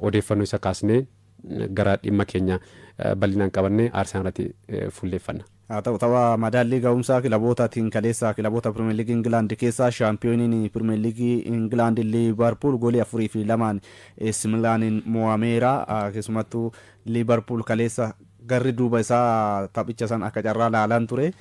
odeeffannoo isa kaasnee gara dhimma keenya bal'inaan qabannee Arsenaalatti fuulleeffanna. haa ta'u tapha madaallii ga'umsaa kilabootaatiin kaleessaa kilaboota Pirimeer Liigii Ingilaand keessaa shaampiyooniin Pirimeer Liigii Ingilaand Liivarpuul goolii 4-2 AC Milaaniin mo'ameera. Keessumattuu Liivarpuul kaleessa garri duuba isaa taphicha san akka carraa laalan ture.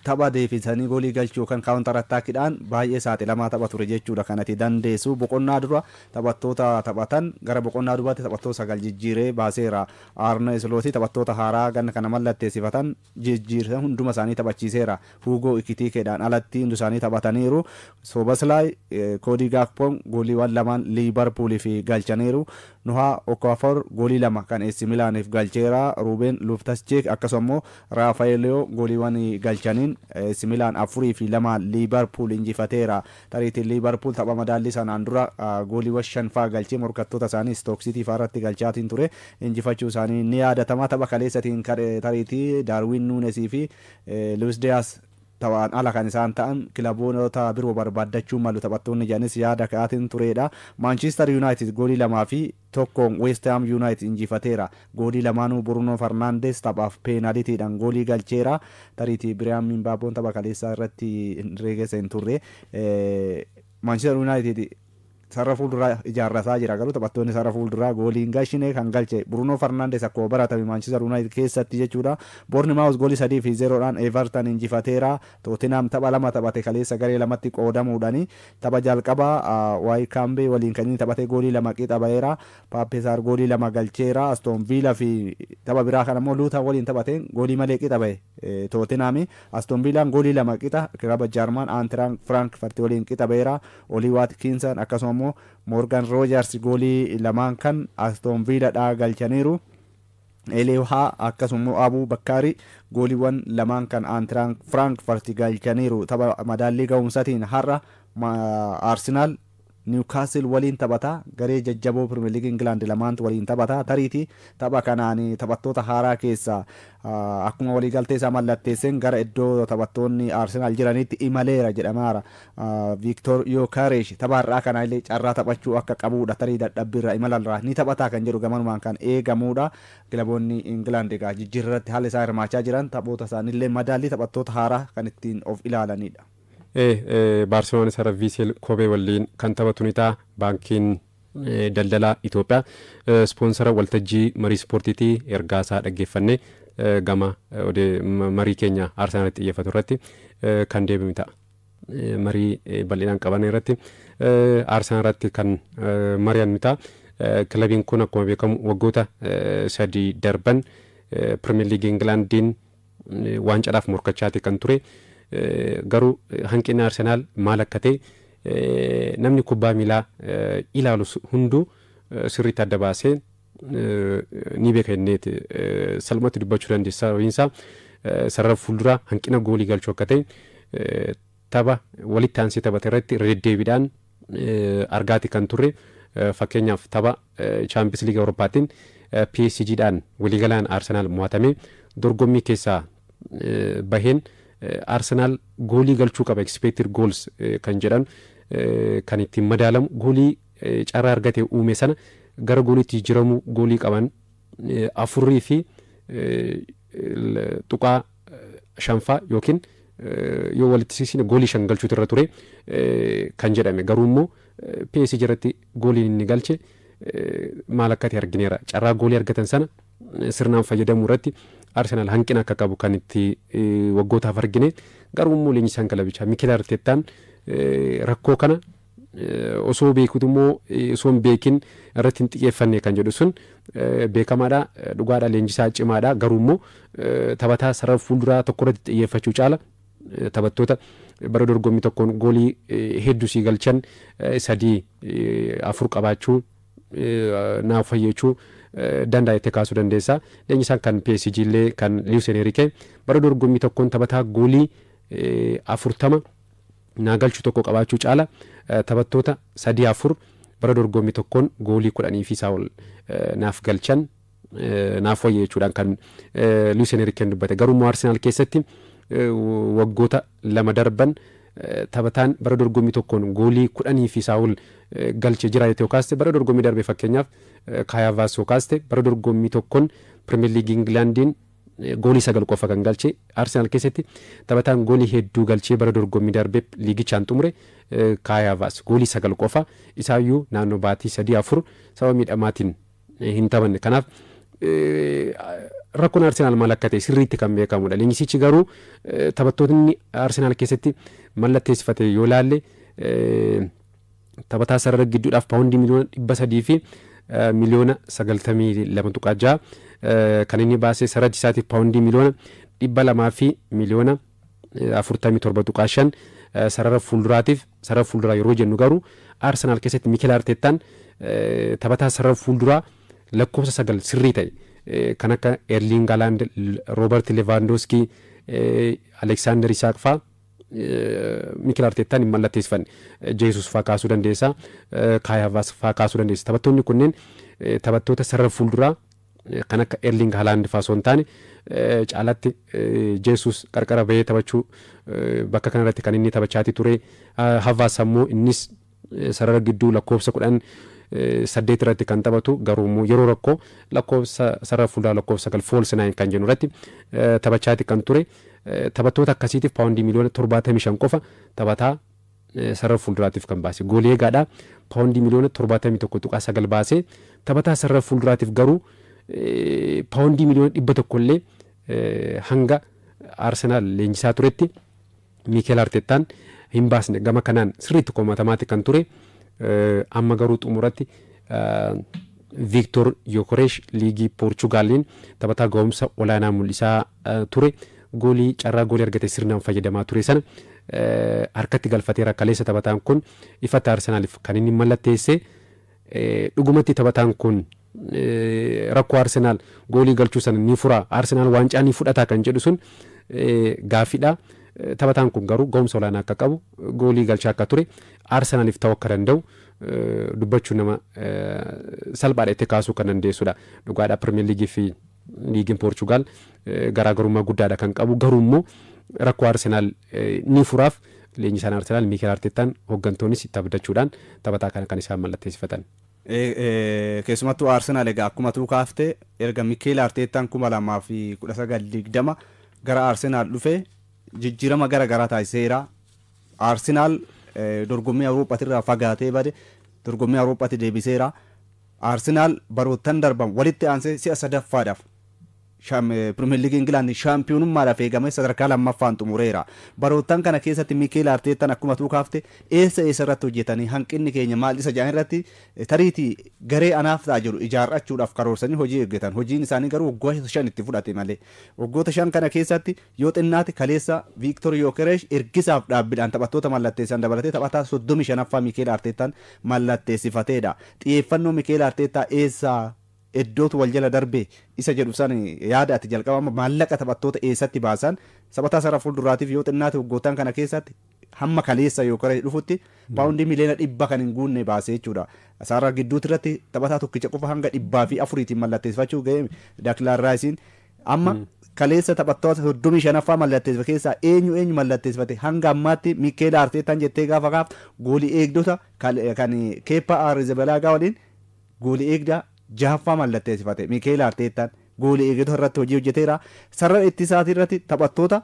Tapha deefisanii goolii galchuu yookaan kaawuntar attaakiidhaan baay'ee saaxilamaa tapha ture jechuudha kanatti dandeessu. Boqonnaa dura taphattoota taphatan gara boqonnaa dubaatti taphattoota 9 jijjiiree baaseera. Arne Slooti taphattoota haaraa ganna kana mallatteessifatan jijjiirsa hunduma isaanii taphachiiseera. Hugo Ekitikeedhaan alatti hundi isaanii taphataniiru. Soboslai Koodii Gaakpoon gooliiwwan lamaan Liivarpuuliif galchaniiru. Noha Okafor goolii 2 kan AC Milaaniif galcheera. Ruben Loftus-Cheek akkasumas Raafaeloo gooliiwwan galchaniin AC Milaan 4-2 Liivarpuul injifateera. Tariitiin Liivarpuul tapha madaallii sanaan dura gooliiwwan 5 galchee morkattoota isaanii Stoke City faarratti galchaatiin ture. Injifachuu isaanii ni yaadatama. Tapha kaleessatiin tariitii Darwin Nuunesii fi Luis Diaz taphaan ala kan isaan ta'an kilaboota biroo barbaaddachuu malu taphattoonni jedhanis yaada ka'aatiin turedha. Manchester United goolii 2-1 West Ham United injifateera. Goolii lamaanuu Bruno Fernandes taphaaf peenaalitiidhaan goolii galcheera. Tariitii Biriyaam Mbaaboon tapha kaleessaa irratti reegessa hin turre. Manchester United sarara fuulduraa ijaarrataa jira garuu taphattoonni sarara fuulduraa gooliin galchine kan galche Bruno Fernandes akkuma baratame Manchester United keessatti jechuudha. Bournemouth goolii 3-0dhaan Everton injifateera. Tottenham tapha 2 taphate kaleessa garee lamatti qoodamuudhaan tapha jalqabaa Wycombe waliin kan inni taphate goolii 2 qixa baheera. Pape Sarr goolii 2 galcheera. Aston Villa fi tapha biraa kan immoo Luton waliin taphate goolii malee qixa bahe Tottenham. Aston Villaan goolii 2 qixa kilaba Jarman Eintracht Frankfurt waliin qixa baheera. Oli Watkins akkasumas Morgan Rogers goolii 2 kan Aston Villa dhaa galchaniiru. Eleha akkasumas Abu Bakari gooliiwwan 2 kan Eintracht Frankfurt galchaniiru. Tapha madaallii ga'umsaatiin har'a Arsenal Newcastle waliin taphata. Garee jajjaboo Premier League England lamaantu waliin taphata. Tariitii tapha kanaan taphattoota haaraa keessa akkuma waliigaltee isaa mallatteesseen gara iddoo taphattoonni Arsenal jiranitti imaleera jedhamaara. Victor Yokeresh tapha har'aa kana illee carraa taphachuu akka qabuudha. Tarii dadhabbiirra imalarraa ni taphataa kan jedhu gamanumaan kan eegamuudha. Kilaboonni England egaa jijjiirratti haala isaa hirmaachaa jiran taphoota isaaniillee madaallii taphattoota haaraa kan ittiin of ilaalanidha. Barcelona sara Vissel Kobe waliin kan taphatu ni ta'a. Baankiin daldalaa Itoophiyaa sponsora waltajjii marii ispoortiitii ergaa isaa dhaggeeffannee gama marii keenya Arsenaalatti xiyyeeffatu irratti kan deebi'u ta'a. Marii bal'inaan qaban irratti Arsenaal irratti kan mari'an ni ta'a. Kilabiin kun akkuma beekamu waggoota 3 darban Premier League Englandiin waan cadhaaf morkachaati kan ture. Garuu hanqinni Arsenaal maal akka ta'e namni kubbaa miilaa ilaalus hunduu sirriitti adda baasee ni beeka inneeti salphumatti dubbachuu dandeessa. Sababiinsaa sarara fuulduraa hanqina goolii galchuu akka ta'e tapha walitti aansee taphate irratti deddeebiidhaan argaati kan turre. Fakkeenyaaf tapha Champions League Awurooppaatiin PSGdhaan waliigalaan Arsenaal mo'atame dorgommii keessaa baheen Arsenal goolii galchuu qaba expected goals kan jedhan kan ittiin madaalamu goolii carraa argate uume sana gara gooliitti jijjiiramu goolii qaban 4 fi tuqaa 5 yookiin yoo walitti siisine goolii 5 galchuutu irra ture kan jedhame. Garuu immoo PSG irratti gooliin inni galche maal akka ta'e argineera. Carraa goolii argatan sana sirnaan fayyadamuu irratti Arsenal hanqina akka qabu kan itti waggootaaf argine. Garuu immoo leenjisaan kilabichaa Mikel Arteetaan rakkoo kana osoo beekutu immoo osoo hin beekin irratti hin xiyyeeffanne kan jedhu sun beekamaadha, dhugaadha, leenjisaa cimaadha. Garuu immoo taphataa sarara fuulduraa tokko irratti xiyyeeffachuu caala taphattoota bara dorgommii tokkoon goolii hedduu sii galchan 3-4 qabaachuu naaf fayyachuu danda'a kaasuu dandeessa. Leenjisaan kan PSG illee kan Luis Enrique bara dorgommii tokkoon taphataa goolii 40 naa galchuu tokko qabaachuu caala taphattoota 3-4 bara dorgommii tokkoon goolii 10 fi isaa ol naaf galchan naaf fayyachuudhaan kan Luis Enrique dubbate. Garuu immoo Arsenal keessatti waggoota 2 darban taphataan bara dorgommii tokkoon goolii 10 fi isaa ol galchee jira yoo kaaste bara dorgommii darbe fakkeenyaaf Kai Havertz yoo kaaste bara dorgommii tokkoon Premier League Englandiin goolii 9 qofa kan galchee Arsenal keessatti taphataan goolii hedduu galchee bara dorgommii darbe liigichaan xumure Kai Havertz goolii 9 qofa isaayyuu naannoo baatii 3-4 sababa miidhamaatiin hin taphanne. Kanaaf rakkoon Arsenal maal akka ta'e sirriitti kan beekamudha. Leenjisichi garuu taphattoonni Arsenal keessatti mallatteessifate yoo laalle taphataa sarara gidduudhaaf paawundii miliyoona 300 fi miliyoona 92.6 kan inni baasee sarara isaatiif paawundii miliyoona 200 fi miliyoona 47.5 sarara fuulduraa yeroo jennu garuu Arsenal keessatti Mikel Arteetaan taphataa sarara fuulduraa lakkoofsa 9 sirrii ta'e kan akka Erling Haaland, Robert Lewandowski, Alexander Isak faa Mikel Arteetaan hin mallatteessifanne. Jesus faa kaasuu dandeessa, Kai Havertz faa kaasuu dandeessa. Taphattoonni kunneen taphattoota sarara fuulduraa kan akka Erling Haaland faa osoo hin taane caalatti Jesus qarqara bahee taphachuu bakka kanarratti kan inni taphachaati ture. Havertz ammoo innis sarara gidduu lakkoofsa 8 irratti kan taphatu garuu yeroo rakkoo lakkoofsa sarara fuulduraa lakkoofsa 9 false 9 kan jennu irratti taphachaati kan ture. Taphattoota akkasiitiif paawundii miliyoona 75 qofa taphataa sarara fuulduraatiif kan baase. Goolii eegaadhaa paawundii miliyoona 71.9 baasee taphataa sarara fuulduraatiif garuu paawundii miliyoona 100 illee hanga Arsenal leenjisaa turetti Mikel Arteetaan hin baasne. Gama kanaan sirriitti komatamaatti kan ture. Amma garuu xumuratti Victor Gyökeres liigii Poorchugaaliin taphataa ga'umsa olaanaa mul'isaa ture. Goolii carraa goolii argate sirnaan fayyadamaa ture sana harkatti galfateera. Kaleessa taphataan kun ifatti Arsenaaliif kan inni mallatteesse. Dhugumatti taphataan kun rakkoo Arsenaal goolii galchuu sana ni fura, Arsenaal waancaa ni fudhata kan jedhu sun gaaffiidha. Taphataan kun garuu ga'umsa olaanaa akka qabu, goolii galchaa akka ture, Arsenaaliif ta'uu akka danda'u dubbachuun nama salphaadha itti kaasuu kan dandeessudha. Dhugaadhaa Premier League fi liigiin Poorchugaal garaagarummaa guddaadha kan qabu. Garuu immoo rakkoo Arsenaal ni furaaf leenjisaan Arsenaal Mikel Arteetaan hooggantoonnis itti abdachuudhaan taphataa kana kan isaan mallatteessifatan. Keessumattuu Arsenaal egaa akkuma tuu kaafte erga Mikel Arteetaan 2019 gara Arsenaal dhufe jijjiirama gara garaa taasiseera. Arsenaal dorgommii Awurooppaatirraa fagaatee bade dorgommii Awurooppaatti deebiseera. Arsenaal baroottan darban walitti aansee si'a sadaffaadhaaf Premier League England shaampiyoonummaadhaaf eegamee sadarkaa lammaffaan xumureera. Baroottan kana keessatti Mikel Arteetaan akkuma tuu kaafte eessa irratti hojjetanii hanqinni keenya maal isa jedhan irratti tariitii garee anaaf ta'a jedhu ijaarrachuudhaaf karoorsanii hojii eeggatan. Hojiin isaanii garuu waggoota 5 itti fudhate malee. Waggoota 5 kana keessatti yoo xinnaate kaleessa Victor Gyökeres ergisaaf dhaabbiidhaan taphattoota mallatteessan dabalatee taphataa 35ffaa Mikel Arteetaan mallatteessifateedha. Xiyyeeffannoo Mikel Arteetaa eessaa iddootu wal jala darbe isa jedhu san yaada ati jalqabama maallaqa taphattoota eessatti baasan taphataa sarara fuulduraatiif yoo xinnaate waggootaan kana keessatti hamma kaleessa Gyökeres dhufutti paawundii miliyoona 100 kan hin guunne baasee jechuudha. Sarara gidduutti irratti taphataa tokkicha qofa hanga 104tiin mallatteessifachuu ga'e Declan Rice'n amma kaleessa taphattoota 35ffaa mallatteessifate keessaa eenyu mallatteessifate hanga ammaatti Mikel Arteetaan jettee gaafa kaaf goolii eegdota kan Kepa Arrizabalagaa waliin goolii eegdaa 6ffaa mallatteessifate. Mikel Arteetaan goolii eegdota irratti hojii hojjeteera. Sarara ittisaatii irratti taphattoota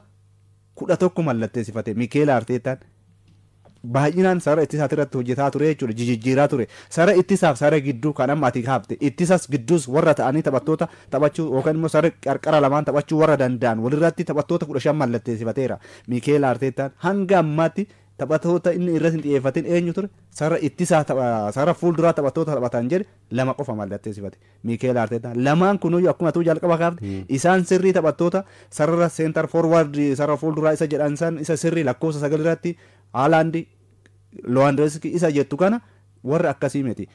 11 mallatteessifate. Mikel Arteetaan baay'inaan sarara ittisaatii irratti hojjetaa ture jechuudha, jijjiiraa ture. Sarara ittisaaf sarara gidduu kan amma ati kaafte ittisas gidduus warra ta'anii taphattoota taphachuu yookaan immoo sarara qarqara lamaan taphachuu warra danda'an walirratti taphattoota 15 mallatteessifateera. Mikel Arteetaan hanga ammaatti taphattoota inni irratti hin xiyyeeffatin eenyu ture sarara ittisaa sarara fuulduraa taphattoota taphatan jedhe 2 qofa mallatteessifate Mikel Arteetaan. Lamaan kunuyyuu akkuma tuu jalqaba kaafte isaan sirrii taphattoota sarara center forward sarara fuulduraa isa jedhan san isa sirrii lakkoofsa 9 irratti Haaland, Lewandowski isa jettu kana warra akkasii miti.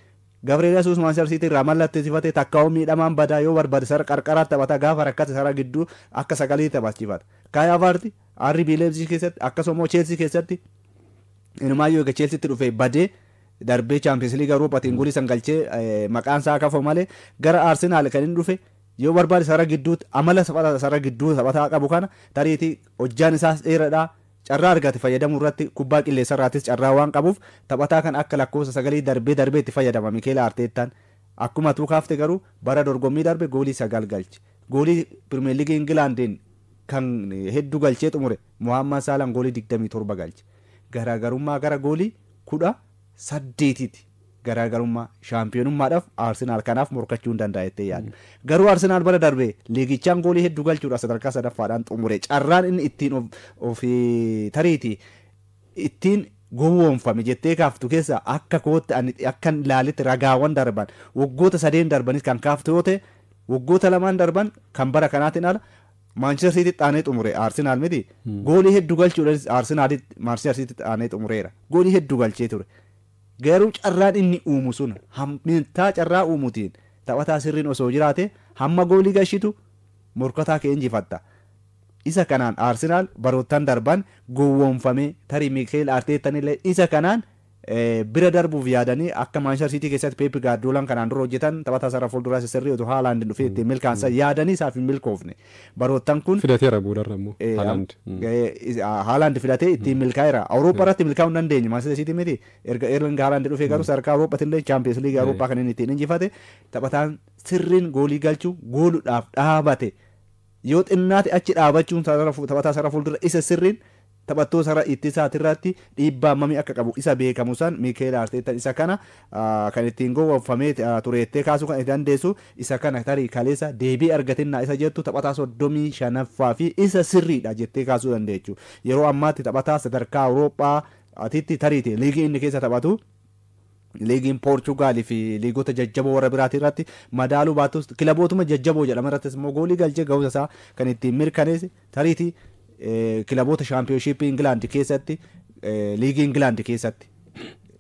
Gabriel Jesus Manchester City irraa mallatteessifate takkaa'uu miidhamaan badaa yoo barbaade sarara qarqaraatti taphata gaafa rakkate sarara gidduu akka 9 taphachifata. Kai Havertz RB Leipzig keessatti akkasuma Chelsea keessatti inumaayyuu egaa Chelseatti dhufee badee darbee Champions League Awurooppaatiin goolii san galchee maqaan isaa kaafame malee gara Arsenaal kan inni dhufe yoo barbaade sarara gidduutti amala sarara gidduu taphataa qabu kana tariitii hojjaan isaas dheeraadha. carraa argate fayyadamuu irratti kubbaa qilleessa irraatis carraa waan qabuuf taphataa kan akka lakkoofsa 9 darbee itti fayyadama Mikel Arteetaan. Akkuma tuu kaafte garuu bara dorgommii darbe goolii 9 galche. Goolii Pirimeer Liigii Ingilaandiin kan hedduu galchee xumure Mohaammed Saalaan goolii 27 galche. Garaagarummaa gara goolii 18ti. Garaagarummaa shaampiyoonummaadhaaf Arsenaal kanaaf morkachuu hin danda'ettee yaadda. Garuu Arsenaal bara darbee liigichaan goolii hedduu galchuudha sadarkaa sadaffaadhaan xumure. Carraan inni ittiin of tariiti ittiin gowwoomfame jettee kaaftu keessa akka kootti akka ilaalitti ragaawwan darban waggoota 3 darbanis kan kaaftu yoo ta'e waggoota 2 darban kan bara kanaatiin ala Manchester City xaanee xumure Arsenaal miti. Goolii hedduu galchuudhaanis Arsenaal Manchester City xaanee xumureera. Goolii hedduu galchee ture. Garuu carraan inni uumu sun hammintaa carraa uumutiin taphataa sirriin osoo jiraate hamma goolii galchitu morkataa kee injifatta. Isa kanaan Arsenaal baroottan darban gowwoomfamee tarii Mikel Arteetaan illee isa kanaan bira darbuuf yaadanii akka Manchester City keessatti Pep Guardiolaan kanaan dura hojjetan taphataa sarara fuulduraa sirrii otoo Haaland dhufee ittiin milkaansa yaadanii isaaf hin milkoofne. Baroottan kun fidateera boodarra immoo Haaland fidatee ittiin milkaa'eera. Awurooppaa irratti milkaa'uu hin dandeenye Manchester City miti. Erga Erling Haaland dhufee garuu sadarkaa Awurooppaatti illee Champions League Awurooppaa kan inni ittiin injifate taphataan sirriin goolii galchuu gooluudhaaf dhaabate. Yoo xinnaate achi dhaabachuun taphataa sarara fuuldura isa sirriin taphattoota sarara ittisaatirratti dhiibbaa hammamii akka qabu isa beekamu san Mikel Arteetaan isa kana kan ittiin gowwoomfamee tureettee kaasuu kan dandeessu isa kana tarii kaleessa deebii argatinnaa isa jettu taphataa 35ffaa fi isa sirriidha jettee kaasuu dandeechu. Yeroo ammaatti taphataa sadarkaa Awurooppaa atitti tariite liigii inni keessa taphatu liigiin Poorchugaal fi liigota jajjaboo warra biraatii irratti madaaluu baatus kilabootuma jajjaboo jedhama irrattis immoo goolii galchee ga'uusa isaa kan ittiin mirkaneesse tariitii kilaboota shaampiyoonshiippii Ingilaandi keessatti liigii Ingilaandi keessatti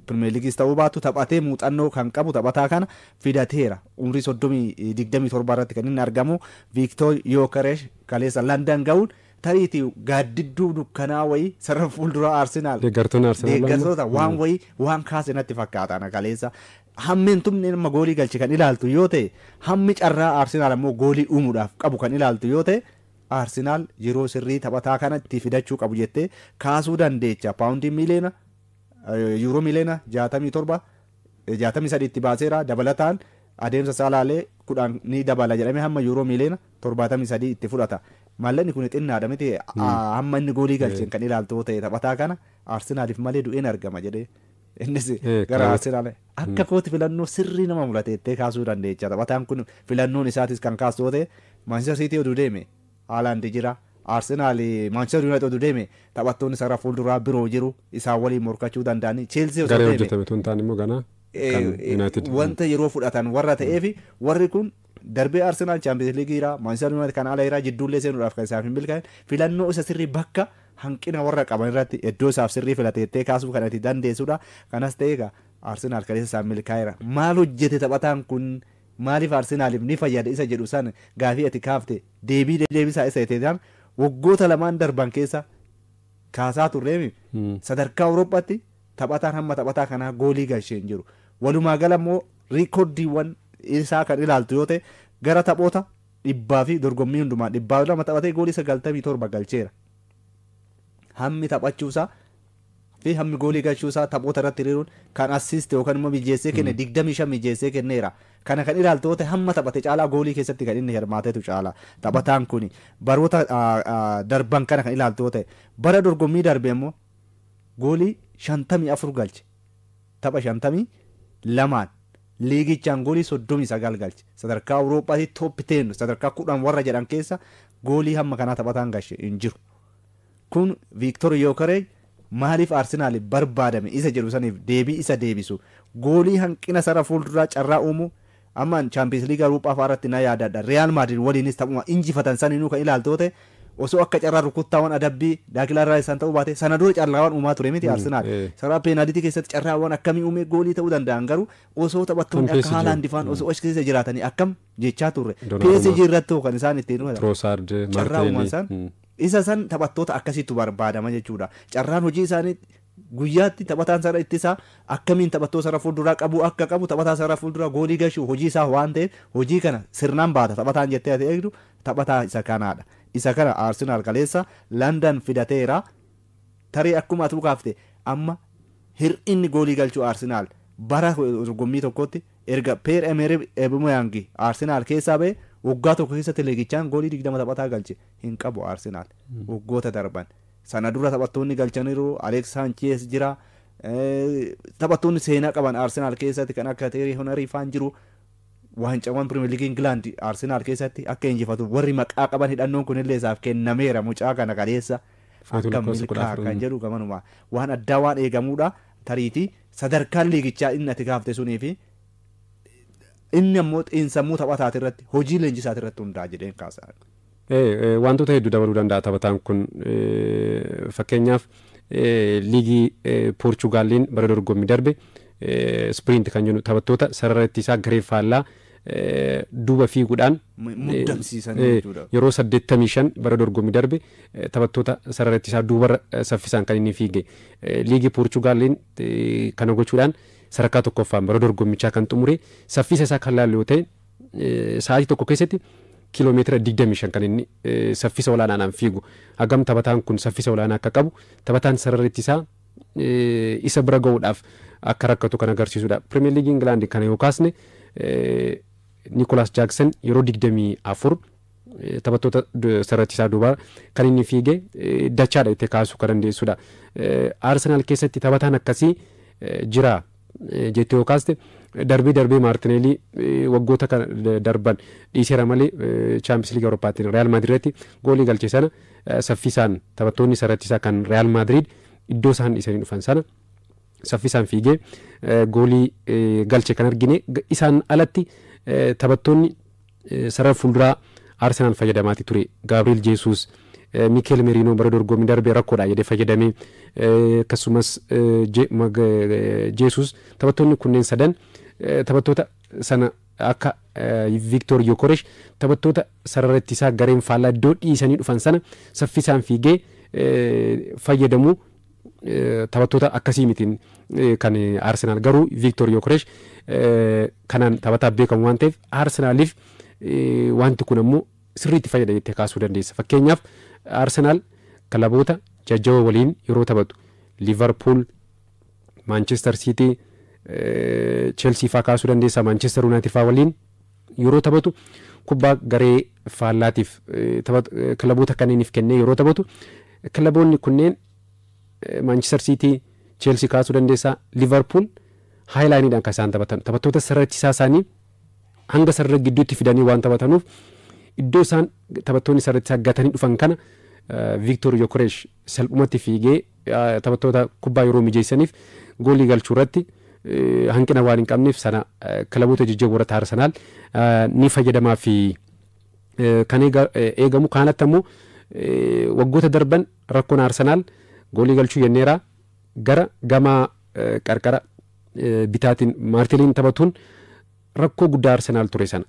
Pirimeer Liigiis ta'uu baatu taphatee muuxannoo kan qabu taphataa kana fidateera. Umrii 27 irratti kan inni argamu Victor Yokeresh kaleessa London ga'uun tariitii gaaddidduu dukkanaa wayii sarara fuulduraa Arsenaal deeggartoota waan wayii waan kaase natti fakkaatan kaleessa hammeen tumne nama goolii galche kan ilaaltu yoo ta'e hammi carraa Arsenaal ammoo goolii uumuudhaaf qabu kan ilaaltu yoo ta'e Arsenaal yeroo sirrii taphataa kana itti fidachuu qabu jettee kaasuu dandeecha. Paawundii miliyoona yuuroo miliyoona 63 itti baaseera dabalataan adeemsa saalaalee 10 ni dabala jedhamee hamma yuuroo miliyoona 73 itti fudhata. Maallaqni kun xinnaadha miti hamma inni goolii galcheen kan ilaaltu ta'e taphataa kana Arsenaaliif malee du'een argama jedhee innis gara Arsenaal akka kooti filannoo sirrii nama mulateettee kaasuu dandeecha. Taphataan kun filannoon isaatis kan kaasu ta'e Manchester City oduu deeme Haaland jira. Arsenaal Manchester United oduu deeme taphattoonni sarara fuulduraa biroo jiru isaan waliin morkachuu danda'anii Chelsea osoo deeme hojjetame tun ta'an immoo ganaa wanta yeroo fudhatan warra ta'eef warri kun darbee Arsenaal Champions League jira Manchester United kan ala jira jidduullee seenuudhaaf kan isaaf hin milkaa'in filannoo isa sirrii bakka hanqina warra qaban irratti iddoo isaaf sirrii filateettee kaasuu kan itti dandeessudha. Kanas ta'eega Arsenaal kaleessa isaaf milkaa'eera. Maal hojjete taphataan kun maaliif Arsenaaliif ni fayyada isa jedhu san gaafii ati kaafte deebisaa isa ta'eedhaan waggoota 2 darban keessa kaasaa turreemi sadarkaa Awurooppaatti taphataan hamma taphataa kanaa goolii galchee hin jiru. Walumaa gala immoo riikoordiiwwan isaa kan ilaaltu yoo ta'e gara taphoota 100 fi dorgommii hundumaa 200 taphatee goolii 97 galcheera. Hammi taphachuusaa fi hammi goolii galchuusaa taphoota irratti hiriiruun kan assist yookaan immoo mijeessee kenne 25 mijeessee kenneera. Kana kan ilaaltu yoo ta'e hamma taphate caalaa goolii keessatti kan inni hirmaatetu caala. Taphataan kun baroota darban kana kan ilaaltu yoo ta'e bara dorgommii darbe immoo goolii 54 galche. Tapha 52 liigichaan goolii 39 galche. Sadarkaa Awurooppaatti top 10 sadarkaa 10 warra jedhan keessa goolii hamma kanaa taphataan galche hin jiru. Kun Victor Yokeresh maaliif Arsenaal barbaadame isa jedhu saniif deebii isa deebisu. Goolii hanqina sarara fuulduraa carraa uumu ammaan Champions League Awurooppaa fa'aarratti na yaadadha. Real Madrid waliinis taphuma injifatan saninuu kan ilaaltu ta'e osoo akka carraa rukuttaawwan adabbii daakilaarraa isaan ta'uu baate sana dura carraawwan uumaa ture miti Arsenaal. Sarara peenaalitii keessatti carraawwan akkamii uumee goolii ta'uu danda'an garuu osoo taphattoonni akka Haaland faan osoo achi keessa jiraatanii akkam jechaa turre. PSG irratti kan isaan ittiin carraa uuman san isa san taphattoota akkasitti barbaadama jechuudha. Carraan hojii isaanii guyyaatti taphataan sarara ittisaa akkamiin taphattoota sarara fuulduraa qabu akka qabu taphataa sarara fuulduraa goolii galchuu hojii isaa waan ta'eef hojii kana sirnaan baata taphataan jettee ati eegdu taphataa isa kanaadha. Isa kana Arsenaal kaleessa London fidateera tarii akkuma atu kaafte amma hir'inni goolii galchuu Arsenaal bara dorgommii tokkotti erga Pierre-Emerick Aubameyang Arsenaal keessaa ba'e waggaa tokko keessatti liigichaan goolii 20 taphataa galche hin qabu Arsenaal waggoota darban sana dura taphattoonni galchaniiru Alex Sanchez jira taphattoonni seenaa qaban Arsenaal keessatti kan akka Thierry Henry faan jiru waancawwan Premier League England Arsenaal keessatti akka injifatu warri maqaa qaban hidhannoon kunillee isaaf kennameera mucaa kana kaleessa akka milkaa kan jedhu gamanuma waan addaa waan eegamuudha tariitii sadarkaan liigichaa inni ati gaafte sunii fi inni ammoo xiinsammuu taphataati irratti hojii leenjisaati irratti hundaa jedheen kaasaa. Wantoota hedduu dabaluu danda'a taphataan kun fakkeenyaaf liigii Poorchugaaliin bara dorgommii darbe Sprint kan jennu taphattoota sarara ittisaa garee faallaa duuba fiiguudhaan yeroo 85 bara dorgommii darbe taphattoota sarara ittisaa duubarra saffisaan kan inni fiige liigii Poorchugaaliin kana gochuudhaan sadarkaa tokkoffaan bara dorgommichaa kan xumure saffisa isaa kan laallu yoo ta'e sa'aatii tokko keessatti kiiloomeetira 25 kan inni saffisa olaanaadhaan fiigu hagam taphataan kun saffisa olaanaa akka qabu taphataan sarara ittisaa isa bira ga'uudhaaf akka rakkatu kan agarsiisudha. Premier League England kana yoo kaasne Nicholas Jackson yeroo 24 taphattoota sarara ittisaa duubaa kan inni fiige dachaadha itti kaasuu kan dandeessudha. Arsenal keessatti taphataan akkasii jira jettee yoo kaaste darbee Martinelli waggoota kan darban dhiiseera malee Champions League Eurooppaatiin Real Madridatti goolii galche sana saffisaan taphattoonni sarara ittisaa kan Real Madrid iddoo isaan dhiisanii dhufan sana saffisaan fiigee goolii galche kan argine isaan alatti taphattoonni sarara fuulduraa Arsenal fayyadamaati ture Gabriel Jesus Mikel Merino bara dorgommii darbee rakkoodha jedhee fayyadamee akkasumas Jesus taphattoonni kunneen sadan taphattoota sana akka Victor Gyökeres taphattoota sarara ittisaa gareen faallaa iddoo dhiisanii dhufan sana saffisaan fiigee fayyadamuu taphattoota akkasii mitiin kan Arsenal garuu Victor Gyökeres kanaan taphataa beekamu waan ta'eef Arsenaliif wanti kun ammoo sirriitti fayyada jettee kaasuu dandeessa. Fakkeenyaaf Arsenal kilaboota jajjaboo waliin yeroo taphatu Liverpool, Manchester City, Chelsea faa kaasuu dandeessa, Manchester United faa waliin yeroo taphatu kubbaa garee faallaatiif kilaboota kanneeniif kennee yeroo taphatu kilaboonni kunneen Manchester City, Chelsea kaasuu dandeessa, Liverpool haayilaaniidhaan kan isaan taphatan taphattoota sarara ittisaa isaanii hanga sarara gidduutti fidanii waan taphatanuuf iddoo isaan taphattoonni sarara ittisaa gatanii dhufan kana Victor Gyökeres salphumatti fiigee taphattoota kubbaa yeroo mijeessaniif goolii galchuu irratti hanqina waan hin qabneef sana kilaboota jajjaboo irratti Arsenal ni fayyadamaa fi kan eegamu kanatti ammoo waggoota darban rakkoon Arsenal goolii galchuu yenneera gara gama qarqara bitaatiin Martinelliin taphatuun rakkoo guddaa Arsenal ture sana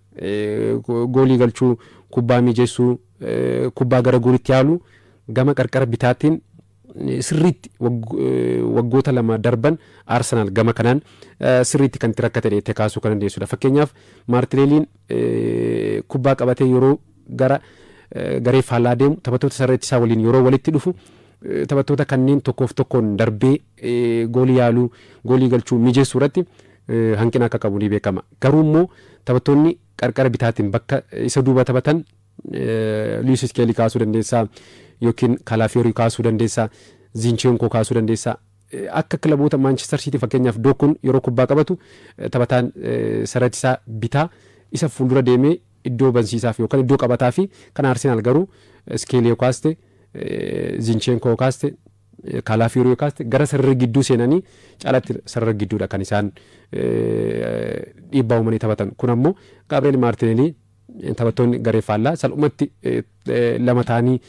goolii galchuu kubbaa mijeessuu kubbaa gara goolitti yaalu gama qarqara bitaatiin sirriitti waggoota lama darban Arsenal gama kanaan sirriitti kan itti rakkate jettee kaasuu kan dandeessudha. Fakkeenyaaf Martinelliin kubbaa qabatee yeroo gara garee faallaa deemu taphattoota sarara ittisaa waliin yeroo walitti dhufu taphattoota kanneen tokkoof tokkoon darbee goolii yaaluu goolii galchuu mijeessuu irratti hanqina akka qabu ni beekama. Garuu immoo taphattoonni qarqara bitaatiin bakka isa duuba taphatan Luis Skelly kaasuu dandeessaa yookiin Calafiori kaasuu dandeessaa Zinchenko kaasuu dandeessaa akka kilaboota Manchester City fakkeenyaaf Dokun yeroo kubbaa qabatu taphataan sarara ittisaa bitaa isa fuuldura deemee iddoo bansiisaaf yookaan iddoo qabataa fi kan Arsenal garuu Skelly kaaste Zinchenko kaaste Calafiori kaaste gara sarara gidduu seenanii caalatti sarara gidduudha kan isaan dhiibbaa uumanii taphatan kun ammoo Gabriel Martinelli taphattoonni garee faallaa salphumatti lama ta'anii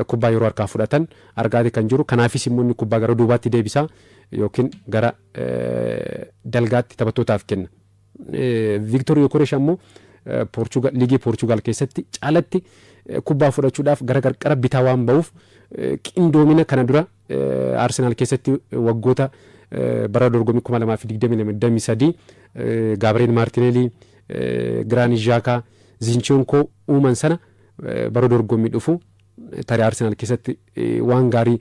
kubbaa yeroo harkaa fudhatan argaati kan jiru kanaafis immoo inni kubbaa gara duubaatti deebisaa yookiin gara dalgaatti taphattootaaf kenna. Victor Gyökeres ammoo liigii Poorchugaal keessatti caalatti kubbaa fudhachuudhaaf gara qarqara bitaa waan ba'uuf qindoomina kana dura Arsenal keessatti waggoota bara dorgommii 2022 Gabriel Martinelli, Granit Xhaka, Zinchenko uuman sana bara dorgommii dhufu tarii Arsenal keessatti waan gaarii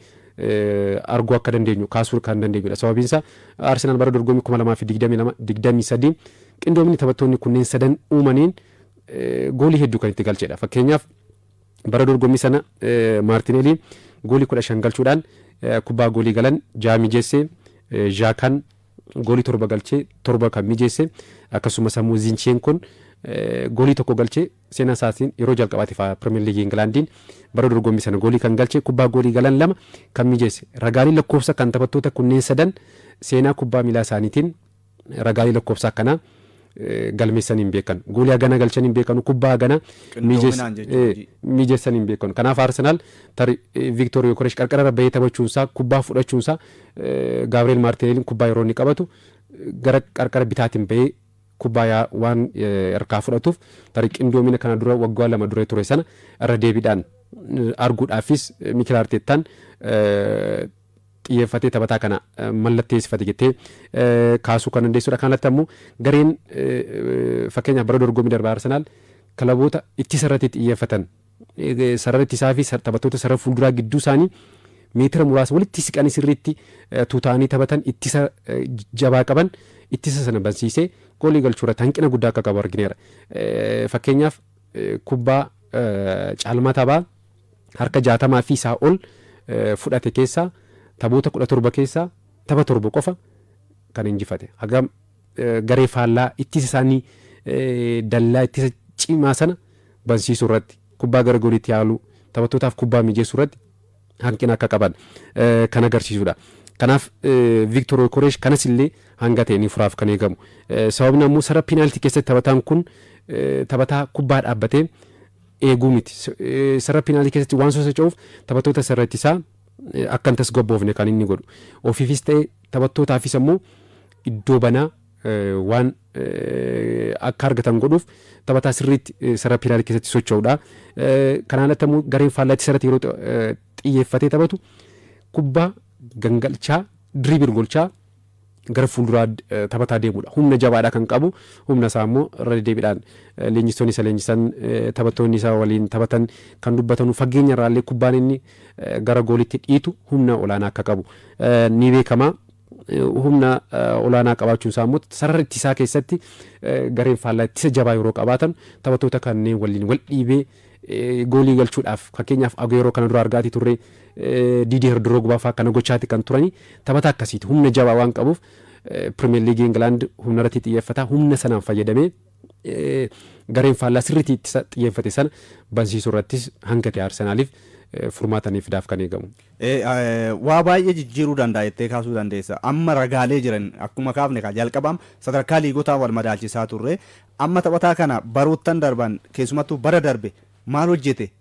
arguu akka dandeenyu kaasuu kan dandeenyudha. Sababiin isaa Arsenaal bara dorgommii 2023 qindoomni taphattoonni kunneen sadan uumaniin goolii hedduu kan itti galchedha. Fakkeenyaaf bara dorgommii sana Maartineelii goolii 15 galchuudhaan kubbaa goolii galan 6 mijeessee Jaakan goolii 7 galchee 7 kan mijeesse akkasumas ammoo Zinchenkoon goolii tokko galchee seenaa isaatiin yeroo jalqabaatiif Premier League Englandiin bara dorgommii sana goolii kan galchee kubbaa goolii galan 2 kan mijeesse. Ragaalee lakkoofsa kan taphattoota kunneen sadan seenaa kubbaa miilaa isaaniitiin ragaalee lakkoofsa akkanaa galmeessan hin beekan. Goolii hagana galchan hin beekanu, kubbaa hagana mijeessan hin beekanu. Kanaaf Arsenaal Victor Yokeresh qarqara bahee taphachuunsaa kubbaa fudhachuunsaa Gabriel Martinelliin kubbaa yeroo inni qabatu gara qarqara bitaatiin bahee kubbaa waan harkaa fudhatuuf tarii qindoomina kana dura waggaa 2 dura ture sana irra deebiidhaan arguudhaafis Mikel Arteetaan xiyyeeffatee taphataa kana mallatteessifate jettee kaasuu kan dandeessudha. Kanatti ammoo gareen fakkeenyaaf bara dorgommii darbaa Arsenaal kilaboota ittisa irratti xiyyeeffatan sarara ittisaa fi taphattoota sarara fuulduraa gidduu isaanii meetira muraasa walitti siqanii sirriitti tuutaanii taphatan ittisa jabaa qaban ittisa sana bansiisee goolii galchuurratti hanqina guddaa akka qabu argineera. Fakkeenyaaf kubbaa caalmaa taphaa harka 60 fi isaa ol fudhate keessaa taphoota 17 keessaa tapha 7 qofa kan injifate. Hagam garee faallaa ittisa isaanii dallaa ittisa cimaa sana bansiisuu irratti kubbaa gara gooliitti yaaluu taphattootaaf kubbaa mijeessuu irratti hanqina akka qaban kan agarsiisudha. Kanaaf Victor Yokeresh kanas illee hanga ta'e ni furaaf kan eegamu. Sababni ammoo sarara penaaltii keessatti taphataan kun taphataa kubbaa dhaabbatee eeguu miti. Sarara penaaltii keessatti waan sosocho'uuf taphattoota sarara ittisaa akkan tasgabboofne kan inni godhu. Ofiifis ta'e taphattootaafis ammoo iddoo banaa waan akka argatan godhuuf taphataa sirriitti sarara penaaltii keessatti socho'uudha. Kanaan alatti ammoo gareen faallaatti sarratti yeroo xiyyeeffatee taphatu kubbaa gangalchaa diriibil golchaa gara fuulduraa taphataa deemudha. Humna jabaadhaa kan qabu, humna isaa immoo irra deebiidhaan leenjistoonni isa leenjisan taphattoonni isaa waliin taphatan kan dubbatanu fageenya irraallee kubbaan inni gara goolitti dhiitu humna olaanaa akka qabu ni beekama. Humna olaanaa qabaachuun isaa immoo sarara ittisaa keessatti gareen faallaa ittisa jabaa yeroo qabaatan taphattoota kanneen waliin wal dhiibee goolii galchuudhaaf fakkeenyaaf Aguero kana dura argaatii turre Didier Drogba fa'aa kana gochaati kan turani taphata akkasiiti humna jabaa waan qabuuf Premier League England humna irratti xiyyeeffata humna sanaan fayyadamee gareen faallaa sirriitti ittisa xiyyeeffate sana bansiisuu irrattis hanga ta'e Arsenaaliif furmaatanii fidaaf kan eegamu. Waa baay'ee jijjiiruu danda'a jettee kaasuu dandeessa. Amma ragaalee jiran akkuma kaafne jalqabam sadarkaa liigotaa wal madaalchisaa turre amma taphataa kana baroottan darban keessumattuu bara darbe maal hojjete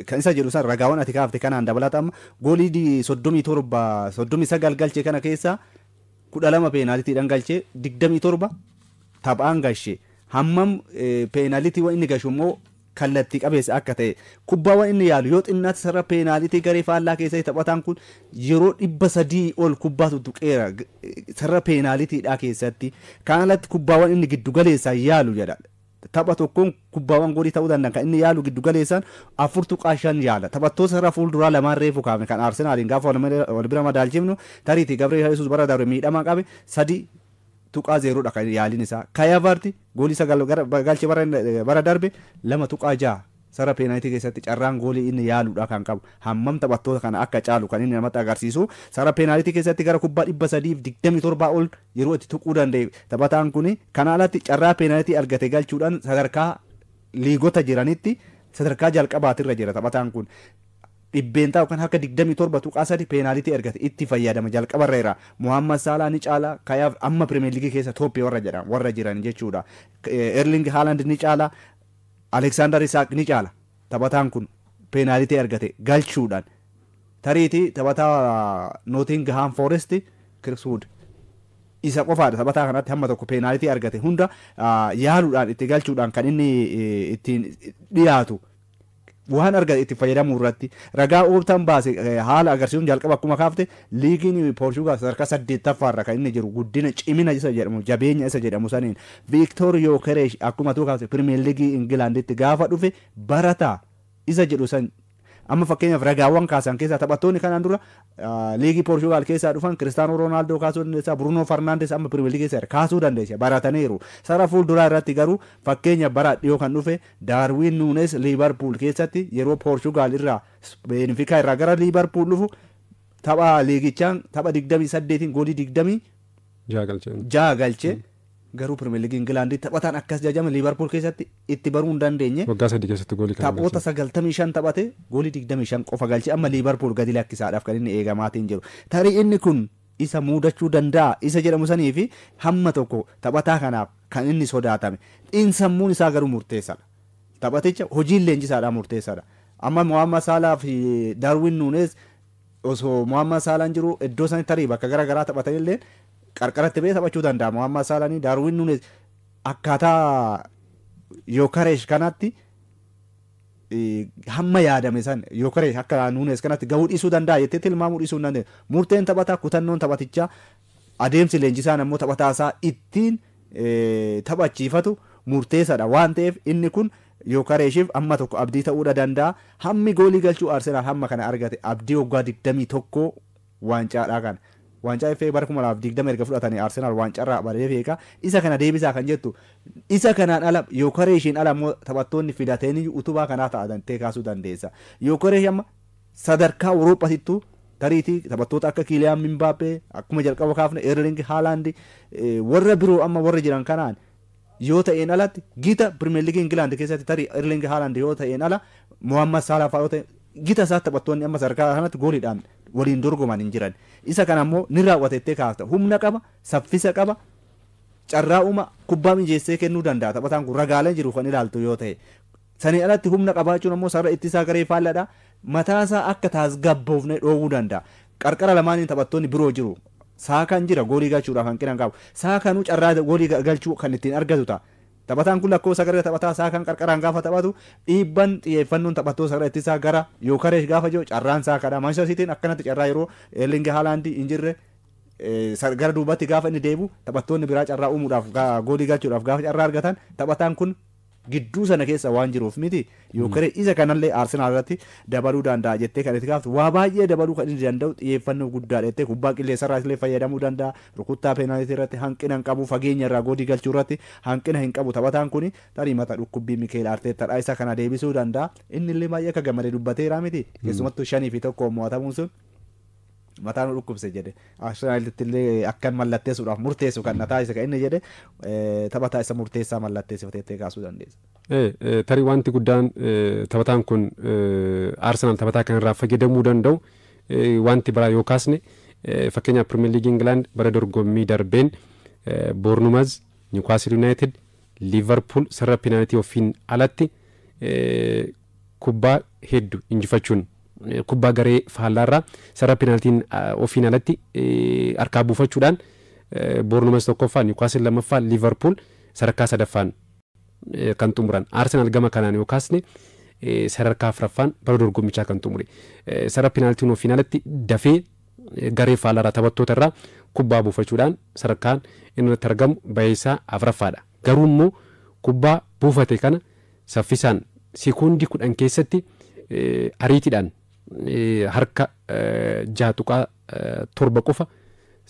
kan isa jedhu san ragaawwan ati kaafte kanaan dabalata amma goolii 39 galchee kana keessa 12 peenaaliitiidhaan galchee 27 taphaan galchee hammam peenaaliitii waan inni galchu immoo kallattii qabeessa akka ta'e kubbaawwan inni yaalu yoo xinnaatti sarara peenaaliitii garee faallaa keessatti taphataan kun yeroo 300 ol kubbaa tuttuqeera sarara peenaaliitiidhaa keessatti kanalatti kubbaawwan inni giddu galeessaan yaalu jedha. Tapha tokkoon kubbaawwan goolii ta'uu danda'an kan inni yaalu giddu galeessaan 4.5 yaala. Taphattoota sarara fuulduraa lamaan reefu kaafne kan Arsenaaliin gaafa wal bira madaalchifnu tariitii Gabriel Jesus bara darbe miidhamaa qabe 3.0 kan yaaliin isaa. Kayavarti goolii 9 galchee bara darbe 2.6 sarara peenaalitii keessatti carraan goolii inni yaaluudha kan qabu. Hammam taphattoota kana akka caalu kan inni namatti agarsiisu. Sarara peenaalitii keessatti gara kubbaa 327 ol yeroo itti tuquu danda'e taphataan kun kana alatti carraa peenaalitii argate galchuudhaan sadarkaa liigota jiranitti sadarkaa jalqabaatirra jira taphataan kun. Dhibbeentaa kan harka 27.3 peenaalitii argate itti fayyadama jalqabarra jira. Muhammad Salah ni caala kayaaf amma Premier League keessa tooppii warra jiran jechuudha. Erling Haaland ni caala Alexander Isak ni caala taphataan kun peenaalitii argate galchuudhaan tariitii taphataa Nottingham Forest Kirkwood isa qofaadha taphataa kanatti hamma tokko peenaalitii argate hunda yaaluudhaan itti galchuudhaan kan inni ittiin dhiyaatu waan argate itti fayyadamuu irratti ragaa oobtan baase haala agarsiisuun jalqaba akkuma kaafte liigiin Poorchugaal sadarkaa 8ffaarra kan inni jiru guddina cimina isa jedhamu jabeenya isa jedhamu saniin Victor Yokeresh akkuma tuu kaafte Premier League Englanditti gaafa dhufe barataa isa jedhu san amma fakkeenyaaf ragaawwan kaasan keessaa taphattoonni kanaan dura liigii Poorchugaal keessaa dhufan Kiristaanoo Roonaaldoo kaasuu dandeessa Bruunoo Farnaandes amma Pirimeer Liigii keessaa kaasuu dandeessa barataniiru sara fuulduraa irratti garuu fakkeenya bara dhiyoo kan dhufe Daarwiin Nuunes Liivarpuul keessatti yeroo Poorchugaal irraa Beenfikaa irraa gara Liivarpuul dhufu tapha liigichaan tapha 28 goolii 20 galchee garuu Pirimeer Liigii Ingilaandii taphataan akkas jajame Liivarpuul keessatti itti baruu hin dandeenye waggaa 3 keessatti goolii kan taphoota 95 taphate goolii 25 qofa galchee amma Liivarpuul gadi lakkisaadhaaf kan inni eegamaatiin jiru tarii inni kun isa muudachuu danda'a isa jedhamu sanii fi hamma tokko taphataa kanaaf kan inni sodaatame xiinsammuun isaa garuu murteessaadha taphaticha hojiin leenjisaadhaa murteessaadha amma Mohaammed Salaa fi Daarwiin Nuunes osoo Mohaammed Salaan jiru iddoo sanii tarii bakka garaagaraa taphatanillee qarqaratti bee taphachuu danda'a Mohaammed Salaanii Daarwiin Nuunes akkaataa Yokeresh kanatti hamma yaadame san Yokeresh akka Nuunes kanatti gahuu dhiisuu danda'a jettee tilmaamuu dhiisuu hin dandeenye murteen taphataa kutannoon taphatichaa adeemsi leenjisaan ammoo taphataasaa ittiin taphachiifatu murteessaadha waan ta'eef inni kun Yokereshiif amma tokko abdii ta'uu danda'a hammi goolii galchuu Arsenaal hamma kana argate abdii waggaa 21 waancaadhaa kana. Waancaa FA bara 2020 erga fudhatanii Arsenaal waancaa baree beeka isa kana deebisaa kan jettu isa kanaan ala Yokereshiin ala immoo taphattoonni fidatanii utubaa kanaa ta'an kaasuu dandeessa Yokeresh amma sadarkaa Awurooppaatittuu tariitii taphattoota akka Kiiliyaan Mbappee akkuma jalqaba kaafne Erling Haaland warra biroo amma warra jiran kanaan yoo ta'een alatti gita Pirimeer Liigii Ingilaand keessatti tarii Erling Haaland yoo ta'een ala Mohaammed Salah fa'aa yoo ta'e gita isaa taphattoonni amma sadarkaa kanatti gooliidhaan waliin dorgoman hin jiran isa kana ammoo ni raawwatettee kaafta humna qaba saffisa qaba carraa'uma kubbaa mijeessee kennuu danda'a taphataan kun ragaalee jiru kan ilaaltu yoo ta'e sanii alatti humna qabaachuun ammoo sarara ittisaa garee faalladha mataasaa akka tasgabboofne dhoowwuu danda'a qarqara lamaaniin taphattoonni biroo jiru saakaan jira goolii galchuudhaaf hanqina qabu saakanuu carraa goolii galchuu kan ittiin argatu ta'a taphataan kun lakkoofsa gara taphataa saakaan qarqaraan gaafa taphatu dhiibban xiyyeeffannoon taphattoota sarara ittisaa gara Yokeresh gaafa jiru carraan saakaadha Manchester Cityin akkanatti carraa yeroo Erling Haaland hin jirre gara duubatti gaafa inni deebu taphattoonni biraa carraa uumuudhaaf goolii galchuudhaaf gaafa carraa argatan taphataan kun gidduu sana keessa waan jiruuf miti Yokeresh isa kanallee Arsenaal irratti dabaluu danda'a jettee kan itti gaaftu waa baay'ee dabaluu kan inni danda'u xiyyeeffannoo guddaadha jettee kubbaa qilleensarraa illee fayyadamuu danda'a rukuttaa peenaalitii irratti hanqina hin qabu fageenya irraa goolii galchuu irratti hanqina hin qabu taphataan kun tarii mata dhukkubbii Mikel Arteetaadha isa kana deebisuu danda'a inni illee baay'ee akka gammadee dubbateera miti keessumattuu 5-1 mo'atamuun sun mataan dhukkubse jedhe Arsenaalitti illee akkan mallatteessuudhaaf murteessu kan nataa isa kan inni jedhe taphataa isa murteessaa mallatteessifatee kaasuu dandeessa. Tarii wanti guddaan taphataan kun Arsenaal taphataa kan irraa fayyadamuu danda'u wanti biraa yoo kaasne fakkeenyaaf Pirimeer Liigii Ingilaand bara dorgommii darbeen Bournemouth, Newcastle United, Liverpool sarara penaaltii ofiin alatti kubbaa hedduu injifachuun kubbaa garee faallaarraa sarara penaaltiin ofiin alatti harkaa buufachuudhaan Bournemouth tokkoffaa Newcastle lammaffaa Liverpool sadarkaa sadaffaan kan xumuran Arsenaal gama kanaan yoo kaasne sadarkaa afuraffaan bara dorgommichaa kan xumure sarara penaaltiin ofiin alatti dafee garee faallaarraa taphattoota irraa kubbaa buufachuudhaan sadarkaan inni irratti argamu baay'isaa afuraffaadha garuu immoo kubbaa buufate kana saffisaan sekoondii 10 keessatti ariitiidhaan harka 6.7 qofa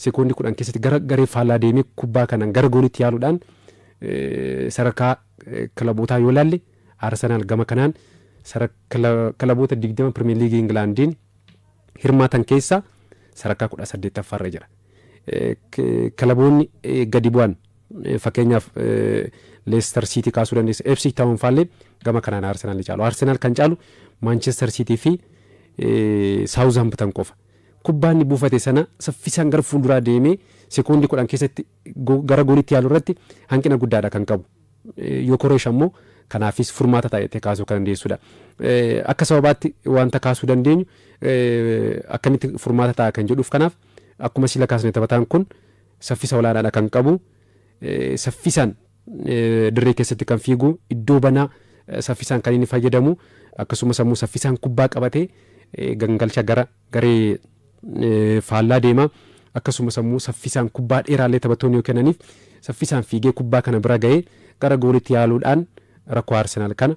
sekoondii 10 keessatti gara garee faallaa deemee kubbaa kanaan gara goolitti yaaluudhaan sadarkaa kilabootaa yoo laalle Arsenaal gama kanaan kilaboota 20 Pirimeer Liigii Ingilaandiin hirmaatan keessaa sadarkaa 18ffaarra jira. Kilaboonni gadi bu'an fakkeenyaaf Leicester City kaasuu dandeessa FC Town faallee gama kanaan Arsenaal ni caalu. Arsenaal kan caalu Manchester City fi Southampton qofa. Kubbaan buufate sana saffisaan gara fuulduraa deemee sekoondii 10 keessatti gara goolitti yaaluu irratti hanqina guddaadha kan qabu. Yokeresh ammoo kanaafis furmaata ta'ee kaasuu kan dandeessudha. Akka sababaatti wanta kaasuu dandeenyu akkamitti furmaata ta'a kan jedhuuf kanaaf akkuma sila kaasne taphataan kun saffisa olaanaadha kan qabu. Saffisaan dirree keessatti kan fiigu iddoo banaa saffisaan kan inni fayyadamu akkasumas ammoo saffisaan kubbaa qabatee gangalcha gara garee faallaa deema akkasumas ammoo saffisaan kubbaa dheeraallee taphattoonni yoo kennaniif saffisaan fiigee kubbaa kana bira ga'ee gara goolitti yaaluudhaan rakkoo Arsenaal kana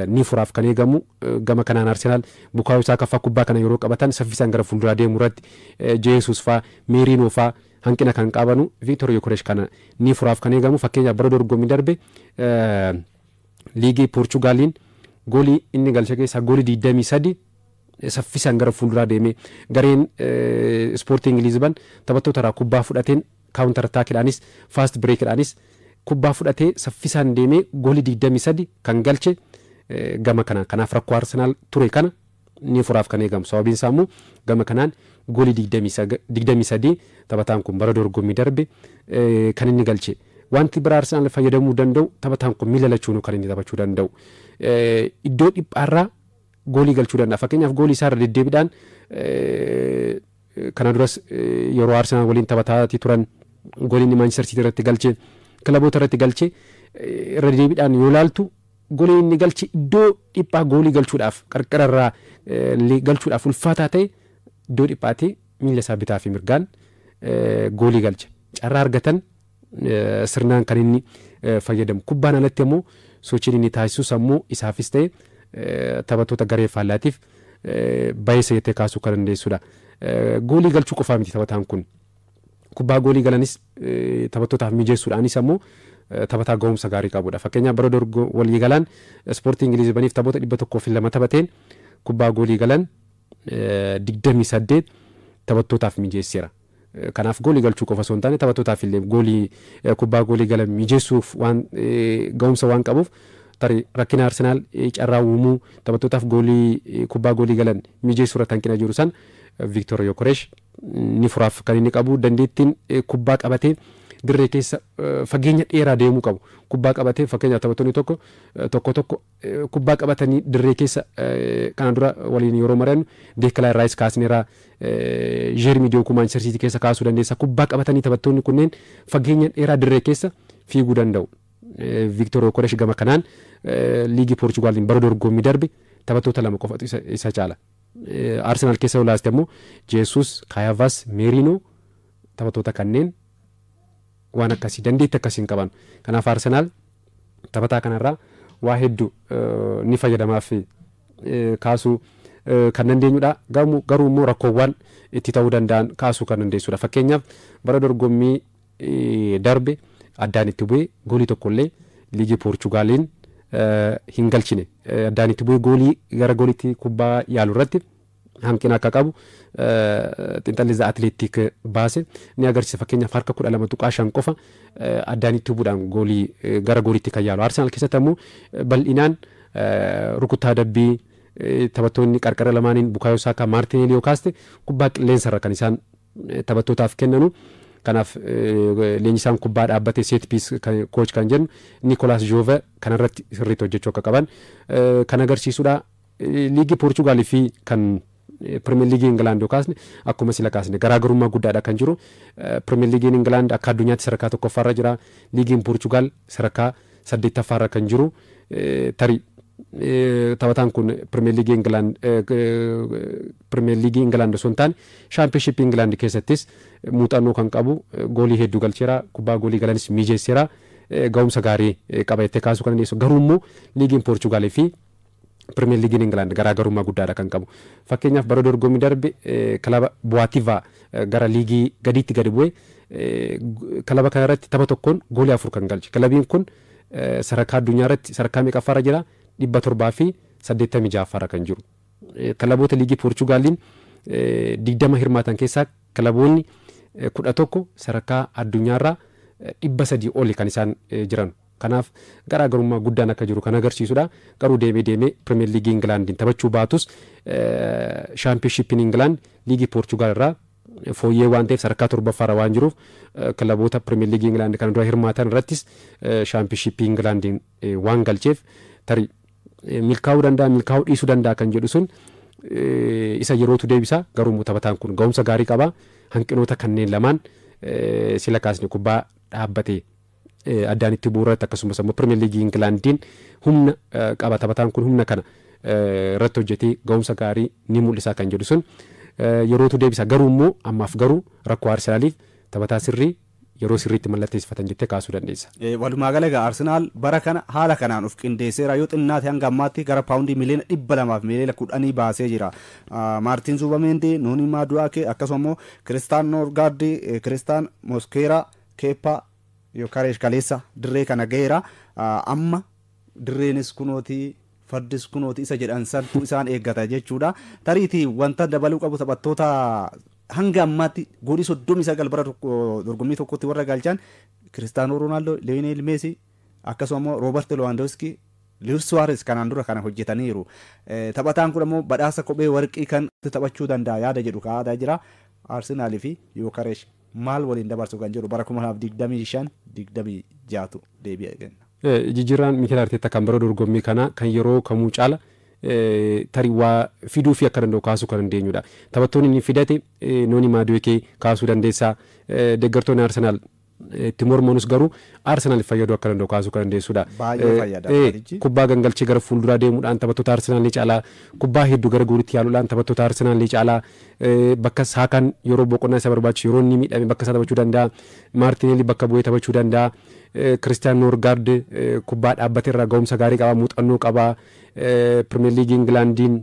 ni furaaf kan eegamu gama kanaan Arsenaal Bukaayoo Saakaa fa'aa kubbaa kana yeroo qabatan saffisaan gara fuulduraa deemuu irratti Jeesus fa'aa Meeriinoo fa'aa hanqina kan qabanu Victor Yokeresh kana ni furaaf kan eegamu fakkeenyaaf bara dorgommii darbe liigii Poorchugaaliin goolii inni galche keessaa goolii 23 saffisaan gara fuulduraa deemee gareen Sporting Lisbon taphattoota irraa kubbaa fudhateen kaawuntar attaakiidhaanis faast bireekidhaanis kubbaa fudhatee saffisaan deemee goolii 23 kan galche gama kanaan kanaaf rakkoo Arsenaal ture kana ni furaaf kan eegamu sababiin isaa immoo gama kanaan goolii 23 taphataan kun bara dorgommii darbe kan inni galche wanti bira Arsenaal fayyadamuu danda'u taphataan kun miila lachuun kan inni taphachuu danda'u iddoo dhiphaarraa goolii galchuu danda'a fakkeenyaaf goolii isaa irra deddeebiidhaan kana duras yeroo Arsenaal waliin taphataatii turan gooliin Manchester City irratti galche kilaboota irratti galche irra deddeebiidhaan yoo laaltu goolii inni galche iddoo dhiphaa goolii galchuudhaaf qarqararraa galchuudhaaf ulfaataa ta'e iddoo dhiphaatee miila isaa bitaa fi mirgaan goolii galche carraa argatan sirnaan kan inni fayyadamu kubbaan alatti immoo sochiin inni taasisu sammuu isaafis ta'e taphattoota garee faallaatiif baay'ee sayyatee kaasuu kan dandeessudha. Goolii galchuu qofaa miti taphataan kun kubbaa goolii galanis taphattootaaf mijeessuudhaanis ammoo taphataa ga'umsa gaarii qabudha. Fakkeenyaaf bara dorgommii walii galaan Sporting Lisboniif taphoota 102 taphateen kubbaa goolii galan 28 taphattootaaf mijeesseera. Kanaaf goolii galchuu qofa osoo hin taane taphattootaaf illee goolii kubbaa goolii galan mijeessuuf waan ga'umsa waan qabuuf tarii rakkina Arsenaal carraa uumuu taphattootaaf goolii kubbaa goolii galan mijeessuu irratti hanqina jiru san Victor Yokeresh ni furaaf kan inni qabu dandeettiin kubbaa qabatee dirree keessa fageenya dheeraa deemuu qabu kubbaa qabatee fakkeenyaaf taphattoonni tokko kubbaa qabatanii dirree keessa kana dura waliin yeroo maran Declan Rice kaasneera Jeremy Doku Manchester City keessa kaasuu dandeessa kubbaa qabatanii taphattoonni kunneen fageenya dheeraa dirree keessa fiiguu danda'u. Victor Yokeresh gama kanaan liigii Poorchugaaliin bara dorgommii darbe taphattoota lama qofatu isa caala. Arsenaal keessa olaaste immoo Jesus, Kai Havertz, Merino taphattoota kanneen waan akkasii dandeettii akkasiin qaban. Kanaaf Arsenaal taphataa kanarraa waa hedduu ni fayyadamaaf kaasuu kan dandeenyudha. Garuu immoo rakkoowwan itti ta'uu danda'an kaasuu kan dandeessudha. Fakkeenyaaf bara dorgommii darbe addaan itti bu'ee goolii tokkollee liigii Poorchugaaliin hin galchine addaan itti bu'ee goolii gara gooliitti kubbaa yaalu irratti hanqina akka qabu xiinxalli atleetik baase ni agarsiisa. Fakkeenyaaf harka 12.5 qofa addaan itti bu'uudhaan goolii gara gooliitti kan yaalu. Arsenaal keessatti ammoo bal'inaan rukuttaa dabbii taphattoonni qarqara lamaaniin Bukaayoo Saakaa Maartineelii yoo kaaste kubbaa qilleensarra kan isaan taphattootaaf kennanu. Kanaaf leenjisaan kubbaa dhaabbatee set piece coach kan jennu Nicolas Jove kanarratti sirriitti hojjechuu akka qaban kan agarsiisudha. Liigii Poorchugaalii fi kan Premier League England yoo kaasne akkuma sila kaasne garaagarummaa guddaadha kan jiru. Premier League England akka addunyaatti sadarkaa tokkoffaarra jira. Liigiin Poorchugaal sadarkaa 8ffaarra kan jiru. Tarii taphataan kun Premier League England osoo hin taane Championship England keessattis muuxannoo kan qabu goolii hedduu galcheera kubbaa goolii galanis mijeesseera ga'umsa gaarii qabatee kaasuu kan dandeessu. Garuu immoo liigiin Poorchugaalii fi Premier League England garaagarummaa guddaadha kan qabu. Fakkeenyaaf bara dorgommii darbe kilaba Boativa gara liigii gadiitti gadi bu'ee kilaba kanarratti tapha tokkoon goolii 4 kan galche. Kilabiin kun sadarkaa addunyaa irratti sadarkaa meeqaffaarra jira? 786 kan jiru. Kilaboota liigii Poorchugaaliin 20 hirmaatan keessaa kilaboonni 11 sadarkaa addunyaarraa 300 oli kan isaan jiran. Kanaaf garaagarummaa guddaan akka jiru kan agarsiisudha. Garuu deemee Premier League England taphachuu baatus Championship England liigii Poorchugaal irraa fooyyee waan ta'eef sadarkaa 7ffaarra waan jiruuf kilaboota Premier League England kan dura hirmaatan irrattis Championship England waan galcheef tarii milkaa'uu danda'a milkaa'uu dhiisuu danda'a kan jedhu sun isa yerootu deebisa. Garuu taphataan kun ga'umsa gaarii qaba. Hanqinoota kanneen lamaan sila kaasne kubbaa dhaabbatee addaan itti bu'uuratti akkasumas immoo Premier League Englandiin humna qaba. Taphataan kun humna kana irratti hojjetee ga'umsa gaarii ni mul'isa kan jedhu sun yerootu deebisa. Garuu immoo ammaaf garuu rakkoo Arsenaaliif taphataa sirrii yeroo sirriitti mallatteessifatan jettee kaasuu dandeessa. Walumaa gala egaa Arsenaal bara kana haala kanaan of qindeesseera yoo xinnaate hanga ammaatti gara paawundii miliyoona 200 fi miliyoona 10 baasee jira. Maartiin Zuubameendi, Nuuni Maadu'aake akkasuma immoo Kiristaan Noorgaardi, Kiristaan Moskeeraa, Keepaa Yokareesh kaleessa dirree kana gaheera. Amma dirreenis kunooti fardis kunooti isa jedhan santu isaan eeggata jechuudha. Tariitii wanta dabaluu qabu taphattoota hanga ammaatti goolii 39 bara dorgommii tokkotti warra galchan Cristiano Ronaldo, Lionel Messi akkasuma immoo Robert Lewandowski, Luis Suarez kanaan dura kana hojjetaniiru. Taphataan kun immoo badhaasa kophee warqii kan taphachuu danda'a yaada jedhu kaa'ataa jira. Arsenal fi Yokareesh maal waliin dabarsu kan jedhu bara 2025-26 deebi'a kenna. Jijjiirraan Mikel Arteta kan bara dorgommii kana kan yeroo kamuu caala tarii waa fiduu fi akka danda'u kaasuu kan dandeenyudha. Taphattoonni inni fidate Nuuni Maadu'aake kaasuu dandeessaa. Deeggartoonni Arsenaal itti mormanus garuu Arsenaal fayyaduu akka danda'u kaasuu kan dandeessudha. Baay'ee fayyada. Kubbaa gangalchee gara fuulduraa deemuudhaan taphattoota Arsenaal ni caalaa. Kubbaa hedduu gara goolitti yaaluudhaan taphattoota Arsenaal ni caalaa. Bakka saakaan yeroo boqonnaa isa barbaachisu yeroo inni miidhame bakka isaa taphachuu danda'a. Maartineelli bakka bu'ee taphachuu danda'a. Kiristaan Noorgaard kubbaa dhaabbate irraa ga'umsa gaarii qaba, muuxannoo qaba. Pirimeer Liigii Ingilaandiin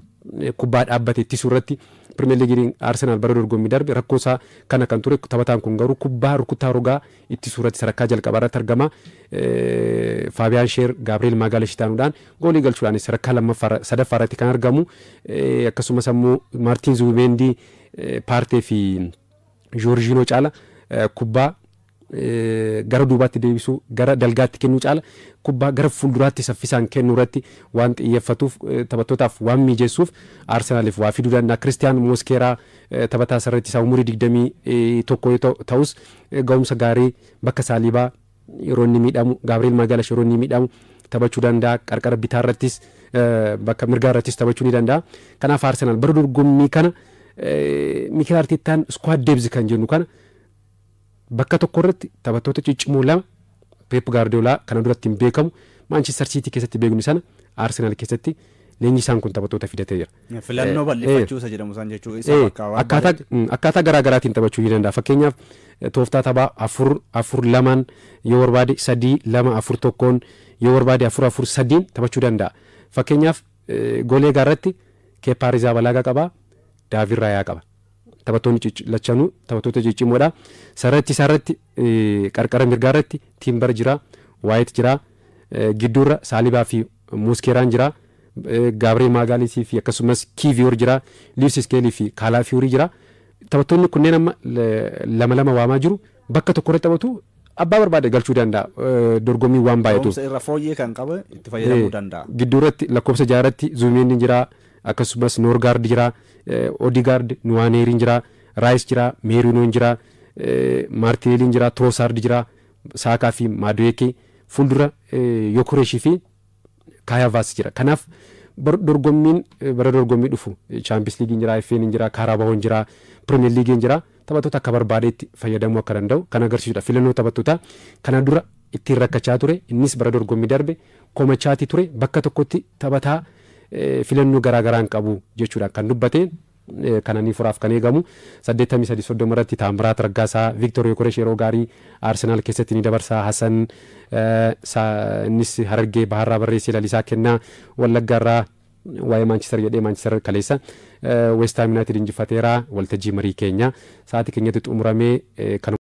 kubbaa dhaabbate ittisuu irratti Pirimeer Liigiin Arsenaal bara dorgommii darbe rakkoo isaa kana kan ture. Taphataan kun garuu kubbaa rukuttaa rogaa ittisuu irratti sadarkaa jalqabaa irratti argama. Faabiyaan Sheer Gaabireel Maagaalesh taanuudhaan goolii galchuudhaan sadarkaa sadaffaa irratti kan argamu. Akkasumas immoo Maartiin Zuubimeendi, Paartee fi Joorjiinoo caala kubbaa gara duubaatti deebisuu gara dalgaatti kennuu caala kubbaa gara fuulduraatti saffisaan kennuu irratti waan xiyyeeffatuuf taphattootaaf waan mijeessuuf Arsenaaliif waa fiduu danda'a. Kiristaan Moskeeraa taphataa sarratti isaa umurii 21 ta'us ga'umsa gaarii bakka Saalibaa yeroo inni miidhamu, Gaabireel Maagaalesh yeroo inni miidhamu taphachuu danda'a. Qarqara bitaa irrattis bakka mirgaa irrattis taphachuu ni danda'a. Kanaaf Arsenaal bara dorgommii kana Mikel Artetaan squad depth kan jennu kana bakka tokko irratti taphattoota ciccimoo lama Pep Guardiola kana duratti hin beekamu Manchester City keessatti beeknu sana Arsenal keessatti leenjisaan kun taphattoota fidatee jira. Filannoo bal'ifachuu isa jedhamu san jechuu isaa akkaataa garaa garaatiin taphachuu ni danda'a. Fakkeenyaaf tooftaa taphaa 4-4-2 yoo barbaade 3-2-4-1 yoo barbaade 4-4-3 taphachuu danda'a. Fakkeenyaaf golee gaarratti Keepaa Arrizabalagaa qaba, Daavid Raayaa qaba. Taphattoonni lachanuu taphattoota ciccimoodha. Sarratti isaarratti qarqara mirgaa irratti Timber jira, White jira, gidduurra Saalibaa fi Moskeeraan jira, Gaabireel Maagaalesh fi akkasumas Kiiviyoor jira, Luis Skelly fi Kaalaafiyorii jira. Taphattoonni kunneen amma lama waamaa jiru bakka tokko irratti taphatu abbaa barbaade galchuu danda'a. Dorgommii waan baay'atu. Ga'umsa irra fooyyee kan qabu itti fayyadamuu danda'a. Gidduurratti lakkoofsa 6 irratti Zuubimeendi jira, akkasumas Noorgaard jira, Odigaard, Nuwaneeriin jira, Raayis jira, Meerinoon jira, Maartineeliin jira, Troosaard jira, Saakaa fi Maadu'aake, fuuldura Yokoreeshii fi Kaayaavaas jira. Kanaaf bara dorgommii dhufu Chaampiyoons Liigiin jira, FA'n jira, Kaaraabahoon jira, Pirimeer Liigiin jira. Taphattoota akka barbaadeetti fayyadamuu akka danda'u kan agarsiisudha. Filannoo taphattoota kana dura ittiin rakkachaa ture, innis bara dorgommii darbe komachaatii ture, bakka tokkotti taphataa filannoo garaa garaan qabu jechuudha kan dubbate. Kananii furaaf kan eegamu 83-30 irratti Taamiraat Raggaasaa, Victor Yokoreesh yeroo gaarii Arsenaal keessatti ni dabarsaa. Hasan innis Harargee Baharraa barreessee lalisaa kennaa. Wallaggaarraa waa'ee Manchester jedhee Manchester kaleessa West Ham United injifateera. Waltajjii marii keenya sa'aatii keenyatti xumuramee kan